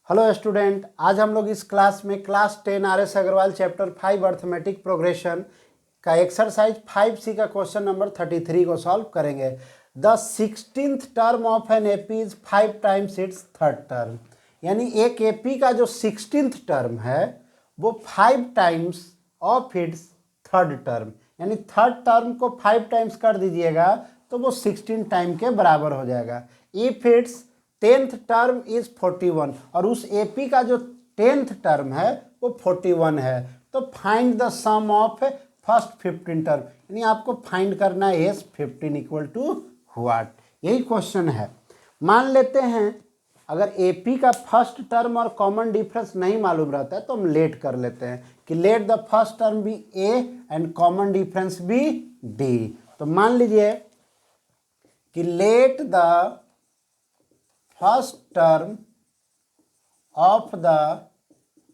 Hello student, आज हम लोग इस क्लास में class 10 RS Agarwal chapter 5 arithmetic progression का एक्सरसाइज 5C का क्वेश्चन नंबर 33 को सॉल्व करेंगे। The 16th term of an AP is 5 times its third term, यानी एक एपी का जो 16th टर्म है वो 5 times of its third term, यानी थर्ड टर्म को 5 टाइम्स कर दीजिएगा तो वो 16 टाइम के बराबर हो जाएगा। If it's 10th term is 41 और उस एपी का जो 10th टर्म है वो 41 है, तो find the sum of first 15 term, यानी आपको फाइंड करना है एस 15 इक्वल टू व्हाट, यही क्वेश्चन है। मान लेते हैं अगर एपी का फर्स्ट टर्म और कॉमन डिफरेंस नहीं मालूम रहता है तो हम लेट कर लेते हैं कि let the first term be a and common difference be d. तो मान लीजिए कि let the first term of the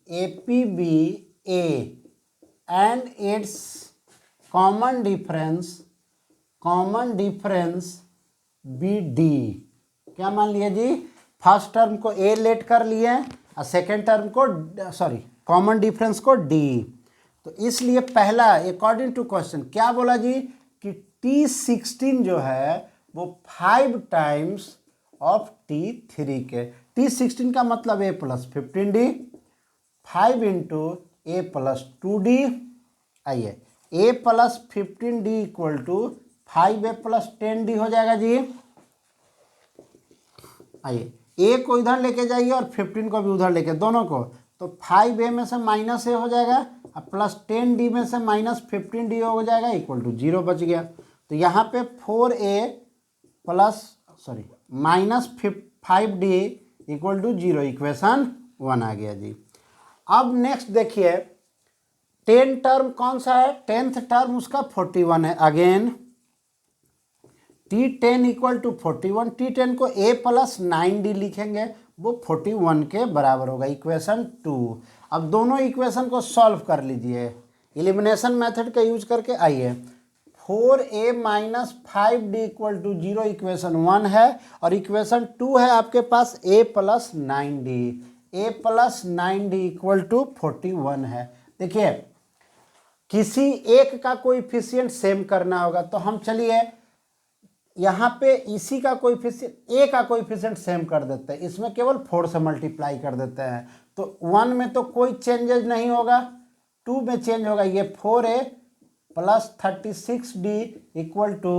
APB A and its common difference BD। क्या मान लिया जी? फर्स्ट टर्म को A लेट कर लिए और सेकेंड टर्म को कॉमन डिफरेंस को D। तो इसलिए पहला अकॉर्डिंग टू क्वेश्चन क्या बोला जी कि T16 जो है वो 5 टाइम्स ऑफ T3 के। T16 का मतलब A plus 15D, 5 into A plus 2D। आइए A plus 15D equal to 5A plus 10D हो जाएगा जी। आइए A को इधर लेके जाइए और 15 को भी उधर लेके, दोनों को, तो 5A में से माइनस A हो जाएगा और प्लस 10D में से माइनस 15D हो जाएगा इक्वल टू 0 बच गया। तो यहाँ पे 4A plus minus 5D equal to 0, equation 1 आ गया जी। अब नेक्स्ट देखिए 10 टर्म कौन सा है? 10th टर्म उसका 41 है। Again T10 equal to 41, T10 को A प्लस 9D लिखेंगे, वो 41 के बराबर होगा, इक्वेशन 2। अब दोनों इक्वेशन को सॉल्व कर लीजिए एलिमिनेशन मेथड का यूज करके। आइए 4A minus 5D equal to 0, equation 1 है, और इक्वेशन 2 है आपके पास A plus 9D। A plus 9D equal to 41 है। देखिए किसी एक का कोएफिशिएंट सेम करना होगा, तो हम चलिए यहाँ पे इसी का कोएफिशिएंट A का कोएफिशिएंट सेम कर देते हैं, इसमें केवल 4 से मल्टीप्लाई कर देते हैं, तो 1 में तो कोई चेंजेज नहीं होगा, 2 में चेंज होगा। ये 4A plus 36D equal to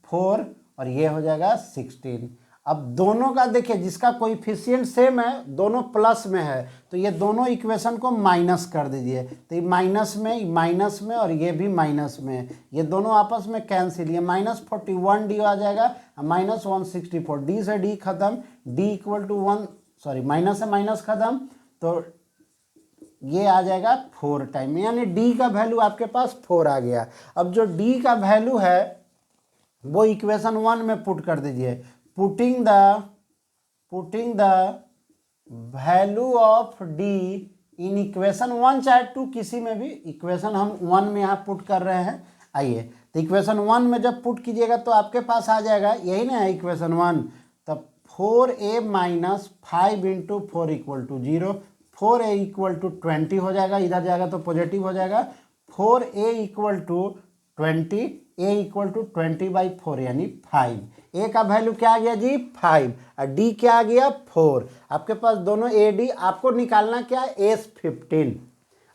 4 और ये हो जाएगा 16। अब दोनों का देखिए जिसका कोएफिशिएंट सेम है दोनों प्लस में है, तो ये दोनों इक्वेशन को माइनस कर दीजिए, तो ये माइनस में और ये भी माइनस में, ये दोनों आपस में कैंसिल, ये माइनस 41D आ जाएगा, माइनस 164, D से D खत्म, D इक्वल टू 1 माइनस से माइनस खत्म, तो ये आ जाएगा 4 टाइम, यानी D का वैल्यू आपके पास 4 आ गया। अब जो D का वैल्यू है वो इक्वेशन 1 में पुट कर दीजिए। Putting the value of D in equation 1 चाहे 2 किसी में भी, इक्वेशन हम 1 में यहाँ पुट कर रहे हैं। आइए तो इक्वेशन 1 में जब पुट कीजिएगा तो आपके पास आ जाएगा, यही ना है इक्वेशन 1, तब 4A minus 5 into 4 equal to 0, 4A equal to 20 हो जाएगा, इधर जाएगा तो पॉजिटिव हो जाएगा, 4A equal to 20, A equal to 20/4 यानी 5। A का वैल्यू क्या आ गया जी 5 और D क्या आ गया 4। आपके पास दोनों AD, आपको निकालना क्या है S15,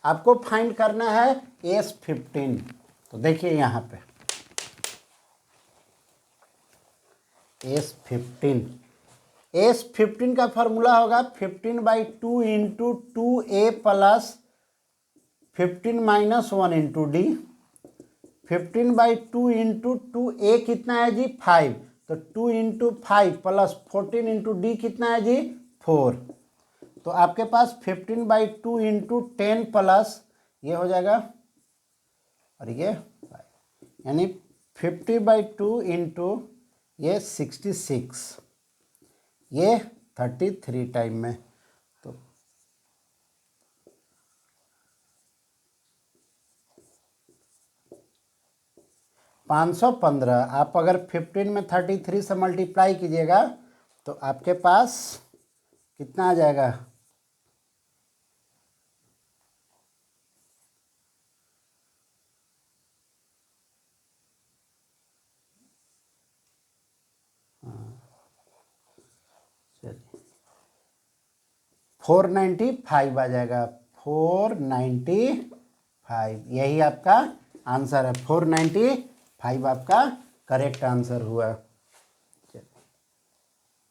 आपको फाइंड करना है S15। तो देखिए यहाँ पे S15 का फॉर्मूला होगा 15/2 into 2A plus 15 minus 1 into D। 15/2 into 2A कितना है जी 5, तो 2 इंटू 5 प्लस 14 इंटू D कितना है जी 4, तो आपके पास 15/2 इंटू 10 प्लस ये हो जाएगा और ये 5, यानी 50/2 इंटू ये 66, ये 33 टाइम में, तो 515। आप अगर 15 में 33 से मल्टीप्लाई कीजिएगा तो आपके पास कितना आ जाएगा 495 आ जाएगा, 495, यही आपका आंसर है, 495 आपका करेक्ट आंसर हुआ।